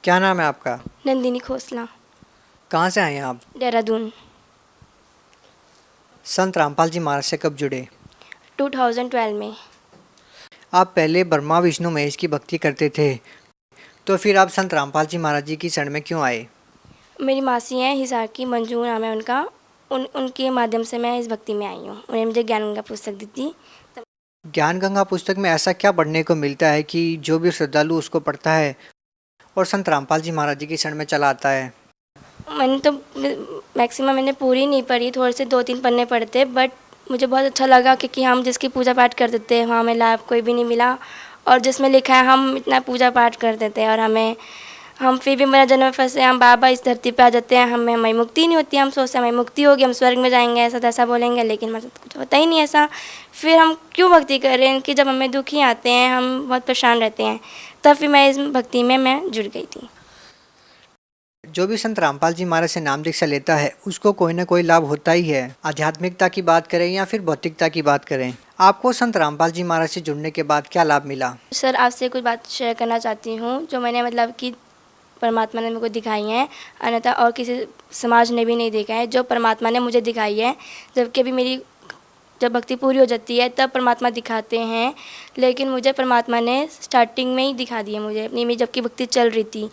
क्या नाम है आपका? नंदिनी खोसला। कहाँ से आए हैं आप? देहरादून। संत रामपाल जी महाराज से कब जुड़े? 2012 में। आप पहले ब्रह्मा विष्णु महेश की भक्ति करते थे, तो फिर आप संत रामपाल जी महाराज जी की शरण में क्यों आए? मेरी मासी हैं हिसार की, मंजू नाम है उनका। उनके माध्यम से मैं इस भक्ति में आई हूँ। उन्होंने मुझे ज्ञान गंगा पुस्तक दी थी। ज्ञान गंगा पुस्तक में ऐसा क्या पढ़ने को मिलता है कि जो भी श्रद्धालु उसको पढ़ता है और संत रामपाल जी महाराज जी की शरण में चला आता है? मैंने तो मैक्सिमम मैंने पूरी नहीं पढ़ी, थोड़े से 2-3 पन्ने पढ़े थे, बट मुझे बहुत अच्छा लगा क्योंकि हम जिसकी पूजा पाठ करते थे वहाँ हमें लाभ कोई भी नहीं मिला, और जिसमें लिखा है हम इतना पूजा पाठ करते थे और हम फिर भी मेरा जन्म फंसे, हम बाबा इस धरती पे आ जाते हैं, हमें मुक्ति नहीं होती। हम सोचते हैं हमें मुक्ति होगी, हम स्वर्ग में जाएंगे, ऐसा तैसा बोलेंगे, लेकिन हमारे साथ कुछ होता ही नहीं ऐसा। फिर हम क्यों भक्ति करें कि जब हमें दुखी आते हैं, हम बहुत परेशान रहते हैं। तब फिर मैं इस भक्ति में मैं जुड़ गई थी। जो भी संत रामपाल जी महाराज से नाम दीक्षा लेता है उसको कोई ना कोई लाभ होता ही है। आध्यात्मिकता की बात करें या फिर भौतिकता की बात करें, आपको संत रामपाल जी महाराज से जुड़ने के बाद क्या लाभ मिला? सर, आपसे कुछ बात शेयर करना चाहती हूँ जो मैंने मतलब कि परमात्मा ने मेरे को दिखाई है, अन्यथा और किसी समाज ने भी नहीं देखा है जो परमात्मा ने मुझे दिखाई है। जबकि अभी मेरी जब भक्ति पूरी हो जाती है तब परमात्मा दिखाते हैं, लेकिन मुझे परमात्मा ने स्टार्टिंग में ही दिखा दिए मुझे अपनी में, जबकि भक्ति चल रही थी।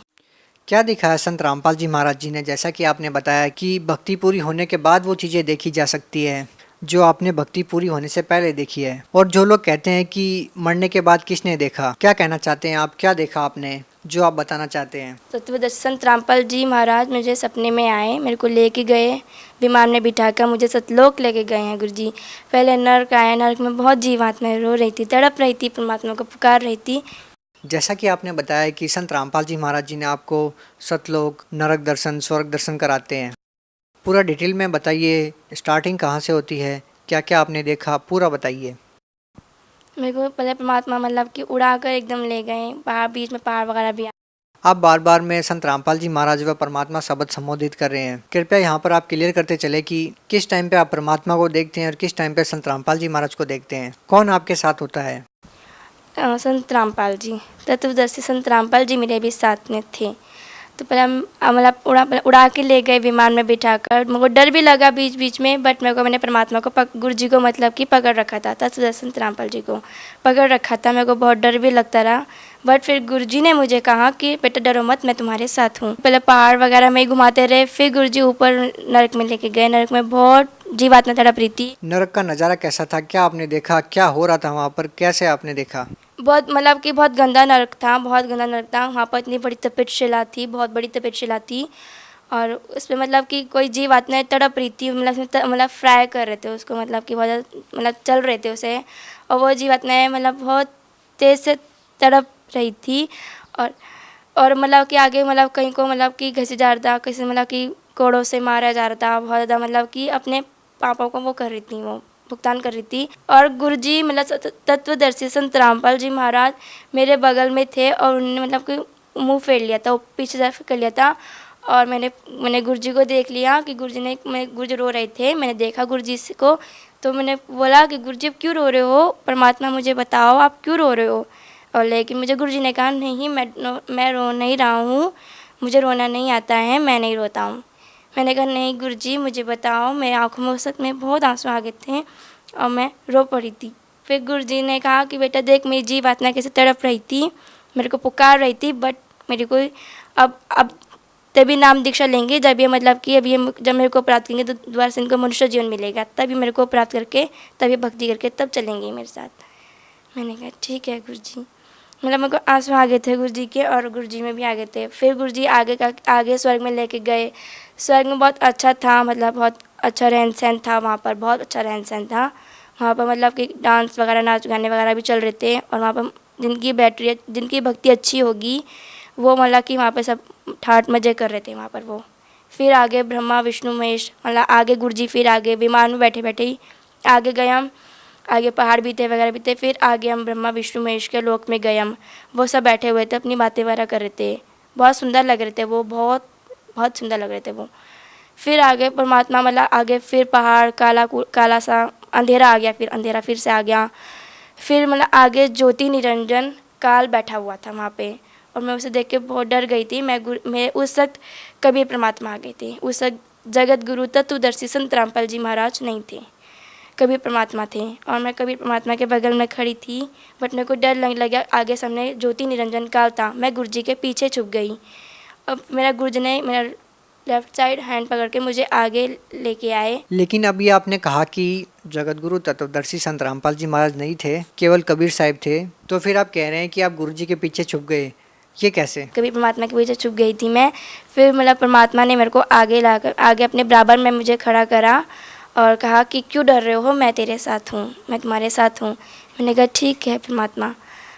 क्या दिखाया संत रामपाल जी महाराज जी ने? जैसा कि आपने बताया कि भक्ति पूरी होने के बाद वो चीज़ें देखी जा सकती है जो आपने भक्ति पूरी होने से पहले देखी है। और जो लोग कहते हैं कि मरने के बाद किसने देखा, क्या कहना चाहते हैं आप? क्या देखा आपने जो आप बताना चाहते हैं? सत्यवदर्शी संत रामपाल जी महाराज मुझे सपने में आए, मेरे को लेके गए, विमान में बिठाकर मुझे सतलोक लेके गए हैं गुरुजी। पहले नर्क आया, नर्क में बहुत जीवात्माएं रो रही थी, तड़प रही थी, परमात्मा को पुकार रही थी। जैसा कि आपने बताया कि संत रामपाल जी महाराज जी ने आपको सतलोक, नरक दर्शन, स्वर्ग दर्शन कराते हैं, पूरा डिटेल में बताइए। स्टार्टिंग कहाँ से होती है, क्या क्या आपने देखा, पूरा बताइए। मेरे को पहले परमात्मा मतलब कि उड़ा कर एकदम ले गए, पहाड़ बीच में पहाड़ वगैरह भी। आप बार बार में संत रामपाल जी महाराज व परमात्मा शब्द संबोधित कर रहे हैं, कृपया यहाँ पर आप क्लियर करते चले कि किस टाइम पे आप परमात्मा को देखते हैं और किस टाइम पे संत रामपाल जी महाराज को देखते हैं। कौन आपके साथ होता है? संत रामपाल जी, तत्वदर्शी संत रामपाल जी मेरे भी साथ में थे। तो पहले मतलब उड़ा के ले गए विमान में बिठाकर। मेरे को डर भी लगा बीच बीच में, बट मैंने परमात्मा को गुरु जी को मतलब कि पकड़ रखा था, तत्वदर्शी संत रामपाल जी को पकड़ रखा था। मेरे को बहुत डर भी लगता रहा, बट फिर गुरु जी ने मुझे कहा कि बेटा डरो मत, मैं तुम्हारे साथ हूँ। पहले पहाड़ वगैरह में ही घुमाते रहे, फिर गुरु जी ऊपर नरक में लेके गए। नरक में बहुत जीवात्मा तड़प रही थी। नरक का नज़ारा कैसा था? क्या आपने देखा? क्या हो रहा था वहाँ पर? कैसे आपने देखा? बहुत मतलब कि बहुत गंदा नरक था, बहुत गंदा नरक था। वहाँ पर इतनी बड़ी तपेदशिला थी, बहुत बड़ी तपेदशिला थी, और उसमें मतलब कि कोई जीव आत्मा तड़प रही थी, मतलब फ्राई कर रहे थे उसको, मतलब कि बहुत मतलब चल रहे थे उसे, और वो जीव आत्माएँ मतलब बहुत तेज़ से तड़प रही थी। और मतलब कि आगे मतलब कहीं को मतलब कि घसीटा जा रहा था, किसी मतलब कि कोड़ों से मारा जा रहा था, बहुत ज़्यादा मतलब कि अपने पापों को वो कर रही थी, वो भुगतान कर रही थी। और गुरुजी मतलब तत्वदर्शी संत रामपाल जी महाराज मेरे बगल में थे, और उन्होंने मतलब कि मुंह फेर लिया था, वो पीछे तरफ कर लिया था, और मैंने गुरुजी को देख लिया कि गुरुजी रो रहे थे। मैंने देखा गुरुजी को, तो मैंने बोला कि गुरुजी आप क्यों रो रहे हो, परमात्मा मुझे बताओ आप क्यों रो रहे हो। और लेकिन मुझे गुरुजी ने कहा नहीं, मैं रो नहीं रहा हूँ, मुझे रोना नहीं आता है, मैं नहीं रोता हूँ। मैंने कहा नहीं गुरुजी मुझे बताओ। मेरी आँखों में उस वक्त में बहुत आंसू आ गए थे और मैं रो पड़ी थी। फिर गुरुजी ने कहा कि बेटा देख मेरी जीव आत्मा कैसे तड़प रही थी, मेरे को पुकार रही थी, बट मेरी कोई अब तभी नाम दीक्षा लेंगे जब ये मतलब कि अब ये जब मेरे को प्राप्त करेंगे तो दोबारा से इनको मनुष्य जीवन मिलेगा, तभी मेरे को प्राप्त करके तभी भक्ति करके तब चलेंगे मेरे साथ। मैंने कहा ठीक है गुरुजी। मतलब मेरे को आंसू आ गए थे गुरुजी के, और गुरुजी में भी आ गए थे। फिर गुरुजी आगे स्वर्ग में लेके गए। स्वर्ग में बहुत अच्छा था, मतलब बहुत अच्छा रहन सहन था वहाँ पर, बहुत अच्छा रहन सहन था वहाँ पर। मतलब कि डांस वगैरह, नाच गाने वगैरह भी चल रहे थे, और वहाँ पर जिनकी भक्ति अच्छी होगी वो मतलब कि वहाँ पर सब ठाट मजे कर रहे थे वहाँ पर वो। फिर आगे ब्रह्मा विष्णु महेश, मतलब आगे गुरुजी, फिर आगे विमान में बैठे बैठे ही आगे गए हम, आगे पहाड़ भी थे वगैरह भी थे। फिर आगे हम ब्रह्मा विष्णु महेश के लोक में गए हम, वो सब बैठे हुए थे, अपनी बातें वगैरह कर रहे थे, बहुत सुंदर लग रहे थे वो, बहुत बहुत सुंदर लग रहे थे वो। फिर आगे परमात्मा मतलब आगे फिर पहाड़ काला सा अंधेरा आ गया, फिर अंधेरा फिर से आ गया। फिर मतलब आगे ज्योति निरंजन काल बैठा हुआ था वहाँ पे, और मैं उसे देख के बहुत डर गई थी। मैं उस वक्त कबीर परमात्मा आ गए थे। उस वक्त जगत गुरु तत्वदर्शी संत रामपाल जी महाराज नहीं थे, कबीर परमात्मा थे। और मैं कबीर परमात्मा के बगल में खड़ी थी, बट मेरे को डर लगने लगा। आगे सामने ज्योति निरंजन काल था, मैं गुरु जी के पीछे छुप गई। अब मेरा गुरु जी ने मेरा लेफ्ट साइड हैंड पकड़ के मुझे आगे लेके आए। लेकिन अभी आपने कहा कि जगत गुरु तत्वदर्शी संत रामपाल जी महाराज नहीं थे, केवल कबीर साहिब थे, तो फिर आप कह रहे हैं कि आप गुरु जी के पीछे छुप गए, ये कैसे? कबीर परमात्मा के पीछे छुप गई थी मैं। फिर मतलब परमात्मा ने मेरे को आगे अपने बराबर में मुझे खड़ा करा और कहा कि क्यों डर रहे हो, मैं तेरे साथ हूँ, मैं तुम्हारे साथ हूँ। मैंने कहा ठीक है परमात्मा।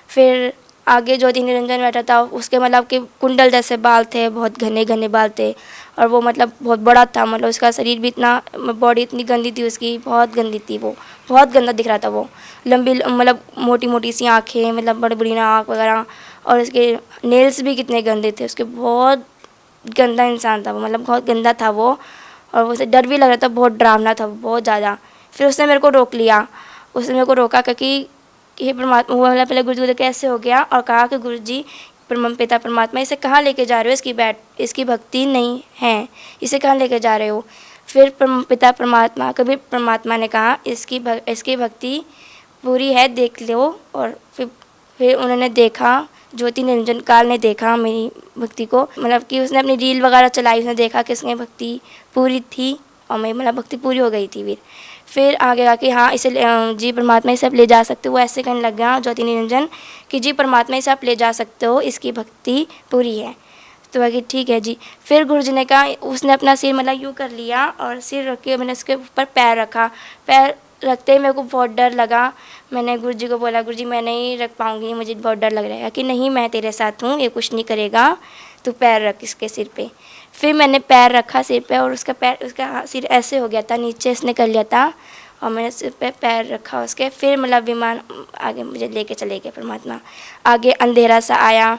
फिर आगे ज्योति निरंजन बैठा था, उसके मतलब कि कुंडल जैसे बाल थे, बहुत घने घने बाल थे, और वो मतलब बहुत बड़ा था, मतलब उसका शरीर भी इतना, बॉडी इतनी गंदी थी उसकी, बहुत गंदी थी वो, बहुत गंदा दिख रहा था वो। लंबी मतलब मोटी मोटी सी आँखें, मतलब बड़ी बड़ी आँख वगैरह, और उसके नेल्स भी कितने गंदे थे उसके, बहुत गंदा इंसान था वो, मतलब बहुत गंदा था वो। और उसे डर भी लग रहा था, बहुत डरावना था वो, बहुत ज़्यादा। फिर उसने मेरे को रोक लिया, उसने मेरे को रोका क्योंकि हे परमात्मा, वो मतलब पहले गुरु जी कैसे हो गया और कहा कि गुरु जी पिता परमात्मा, इसे कहाँ लेके जा रहे हो, इसकी भक्ति नहीं है, इसे कहाँ लेके जा रहे हो। फिर पिता परमात्मा, कबीर परमात्मा ने कहा इसकी भक्ति पूरी है, देख लो। और फिर उन्होंने देखा, ज्योति निरंजन काल ने देखा मेरी भक्ति को, मतलब कि उसने अपनी रील वगैरह चलाई, उसने देखा कि इसमें भक्ति पूरी थी और मेरी मतलब भक्ति पूरी हो गई थी। फिर आगे आके हाँ इसे जी परमात्मा इसे आप ले जा सकते हो, वो ऐसे कहने लग गया ज्योति निरंजन कि जी परमात्मा इसे आप ले जा सकते हो, इसकी भक्ति पूरी है। तो बाकी ठीक है जी। फिर गुरु जी ने कहा, उसने अपना सिर मतलब यूँ कर लिया और सिर रख के मैंने उसके ऊपर पैर रखा। पैर रखते ही मेरे को बहुत डर लगा। मैंने गुरु जी को बोला, गुरु जी मैं नहीं रख पाऊँगी, मुझे बहुत डर लग रहा है। कि नहीं, मैं तेरे साथ हूँ, ये कुछ नहीं करेगा, तू पैर रख इसके सिर पे। फिर मैंने पैर रखा सिर पे और उसका सिर ऐसे हो गया था, नीचे इसने कर लिया था और मैंने सिर पे पैर रखा उसके। फिर मतलब विमान आगे मुझे लेके चले गए परमात्मा। आगे अंधेरा सा आया,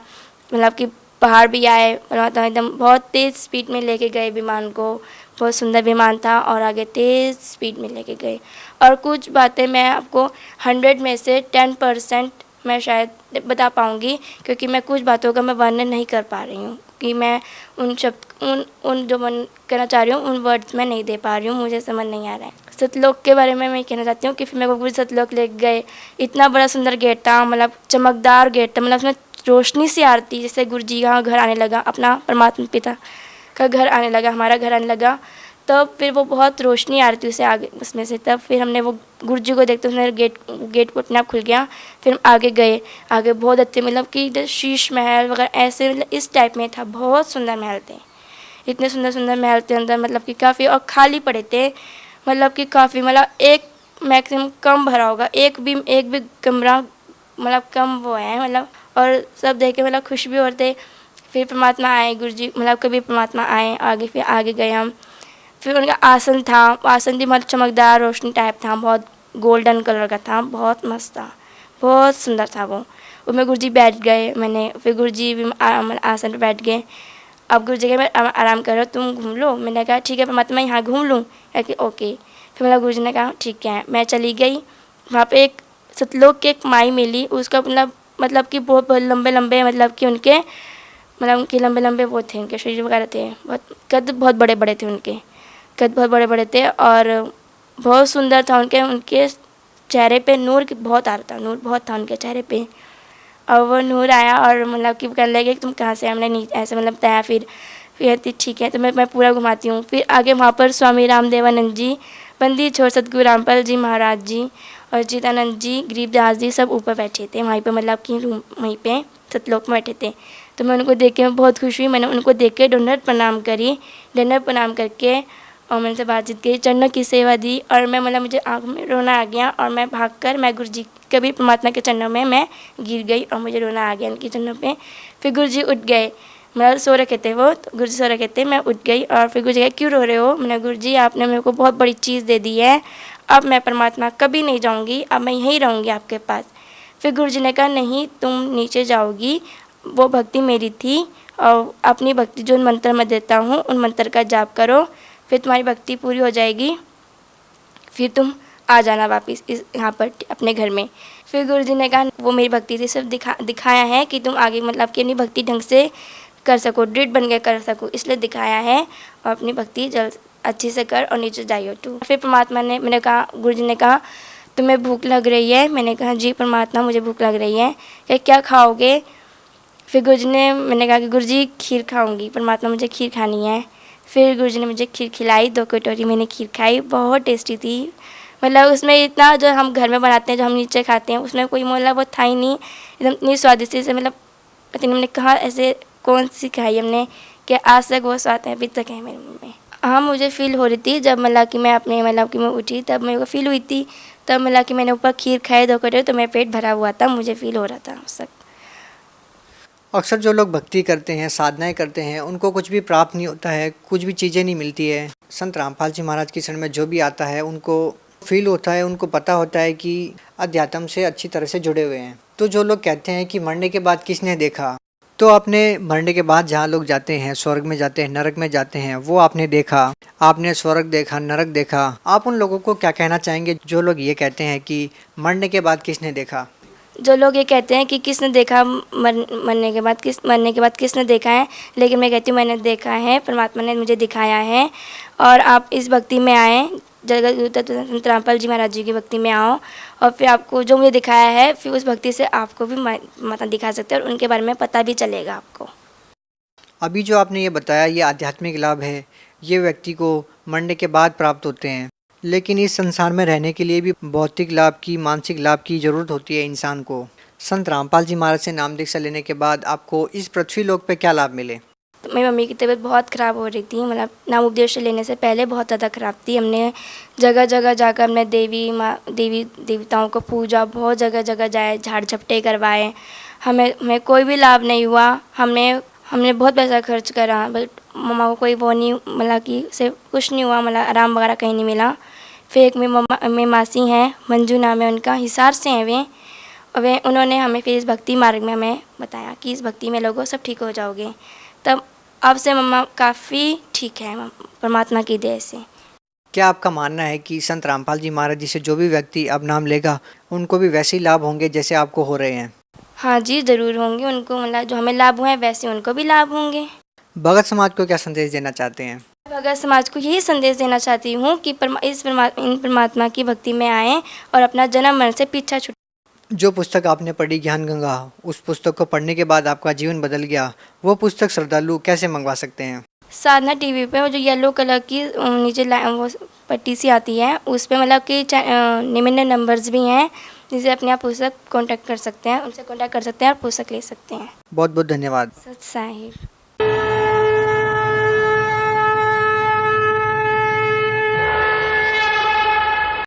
मतलब कि पहाड़ भी आए, परमात्मा एकदम बहुत तेज़ स्पीड में लेके गए विमान को। बहुत सुंदर विमान था और आगे तेज़ स्पीड में लेके गए। और कुछ बातें मैं आपको 100 में से 10% मैं शायद बता पाऊँगी, क्योंकि मैं कुछ बातों का मैं वर्णन नहीं कर पा रही हूँ कि मैं उन शब्द उन जो मन कहना चाह रही हूँ उन वर्ड्स में नहीं दे पा रही हूँ, मुझे समझ नहीं आ रहा है। सतलोक के बारे में मैं कहना चाहती हूँ कि फिर मेरे को पूरी सतलोक ले गए। इतना बड़ा सुंदर गेट था, मतलब चमकदार गेट था, मतलब उसमें रोशनी सी आ रही थी, जैसे गुरु जी का घर आने लगा, अपना परमात्मा पिता का घर आने लगा, हमारा घर आने लगा। तब फिर वो बहुत रोशनी आ रही थी उसे आगे उसमें से। तब फिर हमने वो गुरु जी को देखते उसने गेट को अपने आप खुल गया। फिर हम आगे गए, आगे बहुत अच्छे मतलब कि शीश महल वगैरह ऐसे मतलब इस टाइप में था, बहुत सुंदर महल थे, इतने सुंदर सुंदर महल थे अंदर, मतलब कि काफ़ी और खाली पड़े थे, मतलब कि काफ़ी मतलब एक मैक्सिमम कम भरा होगा, एक भी कमरा मतलब कम वो है मतलब। और सब देख के मतलब खुश भी होते। फिर परमात्मा आए, गुरु जी मतलब कभी परमात्मा आए आगे। फिर आगे गए हम, फिर उनका आसन था, आसन भी मतलब चमकदार रोशनी टाइप था, बहुत गोल्डन कलर का था, बहुत मस्त था, बहुत सुंदर था वो। उसमें गुरु जी बैठ गए, मैंने फिर गुरु जी भी आसन पर बैठ गए। अब गुरु जी मैं आराम करो, तुम घूम लो। मैंने कहा ठीक है परमात्मा, यहाँ घूम लूँ? कि ओके। फिर मतलब गुरु जी ने कहा ठीक है। मैं चली गई, वहाँ पे एक सतलोक की एक माई मिली, उसका मतलब कि बहुत लंबे लंबे मतलब कि उनके लंबे लंबे वो थे, उनके शरीर वगैरह थे, बहुत कद बहुत बड़े बड़े थे, उनके कद बहुत बड़े बड़े थे और बहुत सुंदर था। उनके चेहरे पे नूर बहुत आ रहा था, नूर बहुत था उनके चेहरे पे। और वो नूर आया और मतलब कि कहने लगे कि तुम कहाँ से? हमने नहीं ऐसे मतलब बताया। फिर ठीक है तो मैं पूरा घुमाती हूँ। फिर आगे वहाँ पर स्वामी रामदेवानंद जी, बंदी छोड़ सतगुरु रामपाल जी महाराज जी और जीतानंद जी, गरीबदास जी सब ऊपर बैठे थे वहीं पे, मतलब कि रूम वहीं पे सतलोक में बैठे थे। तो मैं उनको देख के मैं बहुत खुश हुई। मैंने उनको देख के दंडवत प्रणाम करी, दंडवत प्रणाम करके और मैंने से बातचीत की, चरणों की सेवा दी और मैं मतलब मुझे आँख में रोना आ गया और मैं भागकर मैं गुरु जी कबीर परमात्मा के चरणों में मैं गिर गई और मुझे रोना आ गया उनके चरणों पे। फिर गुरु जी उठ गए, मतलब सो रखे थे वो, तो गुरु जी सो रखे थे, मैं उठ गई और फिर गुरु जी कहे क्यों रो रहे हो? मैंने गुरु जी आपने मेरे को बहुत बड़ी चीज़ दे दी है, अब मैं परमात्मा कभी नहीं जाऊँगी, अब मैं यहीं रहूँगी आपके पास। फिर गुरु जी ने कहा नहीं तुम नीचे जाओगी, वो भक्ति मेरी थी और अपनी भक्ति जो मंत्र मैं देता हूँ उन मंत्र का जाप करो, फिर तुम्हारी भक्ति पूरी हो जाएगी, फिर तुम आ जाना वापस इस यहाँ पर अपने घर में। फिर गुरुजी ने कहा वो मेरी भक्ति थी, सिर्फ दिखाया है कि तुम आगे मतलब कि अपनी भक्ति ढंग से कर सको, दृढ़ बन के कर सको, इसलिए दिखाया है। और अपनी भक्ति जल्द अच्छे से कर और नीचे जाइयो तू। फिर परमात्मा ने, मैंने कहा, गुरुजी ने कहा तुम्हें भूख लग रही है? मैंने कहा जी परमात्मा मुझे भूख लग रही है। क्या खाओगे? फिर गुरुजी ने, मैंने कहा कि गुरुजी खीर खाऊंगी, परमात्मा मुझे खीर खानी है। फिर गुरुजी ने मुझे खीर खिलाई, 2 कटोरी मैंने खीर खाई, बहुत टेस्टी थी। मतलब उसमें इतना जो हम घर में बनाते हैं, जो हम नीचे खाते हैं, उसमें कोई मतलब वो था ही नहीं, एकदम इतनी स्वादिष्ट से, मतलब पता नहीं हमने कहा ऐसे कौन सी खाई हमने कि आज तक वो स्वाद है अभी तक है मेरे मुँह में। हाँ मुझे फ़ील हो रही थी जब मतलब कि मैं अपने मतलब कि मैं उठी, तब मेरे को फ़ील हुई थी, तब मतलब कि मैंने ऊपर खीर खाई 2 कटोरी, तो मेरा पेट भरा हुआ था, मुझे फ़ील हो रहा था उस वक्त। अक्सर जो लोग भक्ति करते हैं, साधनाएं करते हैं, उनको कुछ भी प्राप्त नहीं होता है, कुछ भी चीज़ें नहीं मिलती है। संत रामपाल जी महाराज की शरण में जो भी आता है उनको फील होता है, उनको पता होता है कि अध्यात्म से अच्छी तरह से जुड़े हुए हैं। तो जो लोग कहते हैं कि मरने के बाद किसने देखा, तो आपने मरने के बाद जहाँ लोग जाते हैं, स्वर्ग में जाते हैं, नरक में जाते हैं, वो आपने देखा, आपने स्वर्ग देखा, नरक देखा। आप उन लोगों को क्या कहना चाहेंगे जो लोग ये कहते हैं कि मरने के बाद किसने देखा? जो लोग ये कहते हैं कि किसने देखा, मरने के बाद किसने देखा है, लेकिन मैं कहती हूँ मैंने देखा है, परमात्मा ने मुझे दिखाया है। और आप इस भक्ति में आएँ, जगत संत रामपाल जी महाराज जी की भक्ति में आओ, और फिर आपको जो मुझे दिखाया है, फिर उस भक्ति से आपको भी मतलब दिखा सकते हैं और उनके बारे में पता भी चलेगा आपको। अभी जो आपने ये बताया, ये आध्यात्मिक लाभ है, ये व्यक्ति को मरने के बाद प्राप्त होते हैं। लेकिन इस संसार में रहने के लिए भी भौतिक लाभ की, मानसिक लाभ की ज़रूरत होती है इंसान को। संत रामपाल जी महाराज से नाम दीक्षा लेने के बाद आपको इस पृथ्वी लोक पे क्या लाभ मिले? तो मेरी मम्मी की तबीयत बहुत ख़राब हो रही थी, मतलब नाम उपदेश लेने से पहले बहुत ज़्यादा ख़राब थी। हमने जगह जगह जाकर हमने देवी देवताओं को पूजा, बहुत जगह जगह जाए, झाड़ झपटे करवाए, हमें कोई भी लाभ नहीं हुआ। हमने बहुत पैसा खर्च करा, बट मम्मा को कोई वो नहीं, मतलब कि से कुछ नहीं हुआ, मतलब आराम वगैरह कहीं नहीं मिला। फिर एक मेरी मासी हैं, मंजू नाम है उनका, हिसार से हैं वे उन्होंने हमें फिर इस भक्ति मार्ग में हमें बताया कि इस भक्ति में लोगों सब ठीक हो जाओगे। तब अब से मम्मा काफ़ी ठीक है परमात्मा की दया से। क्या आपका मानना है कि संत रामपाल जी महाराज जी से जो भी व्यक्ति अब नाम लेगा, उनको भी वैसे ही लाभ होंगे जैसे आपको हो रहे हैं? हाँ जी, ज़रूर होंगे, उनको मतलब जो हमें लाभ हुए हैं वैसे उनको भी लाभ होंगे। भगत समाज को क्या संदेश देना चाहते हैं? भगत समाज को यही संदेश देना चाहती हूँ कि इन परमात्मा की भक्ति में आएँ और अपना जन्म मरण से पीछा छुड़ाएं। जो पुस्तक आपने पढ़ी ज्ञान गंगा, उस पुस्तक को पढ़ने के बाद आपका जीवन बदल गया, वो पुस्तक श्रद्धालु कैसे मंगवा सकते हैं? साधना टीवी पे वो जो येलो कलर की नीचे वो पट्टी सी आती है, उस पे मतलब कि निम्न नंबर्स भी हैं, जिसे अपने आप पुस्तक कांटेक्ट कर सकते हैं, उनसे कांटेक्ट कर सकते हैं और पुस्तक ले सकते हैं। बहुत बहुत धन्यवाद। सत साहिब।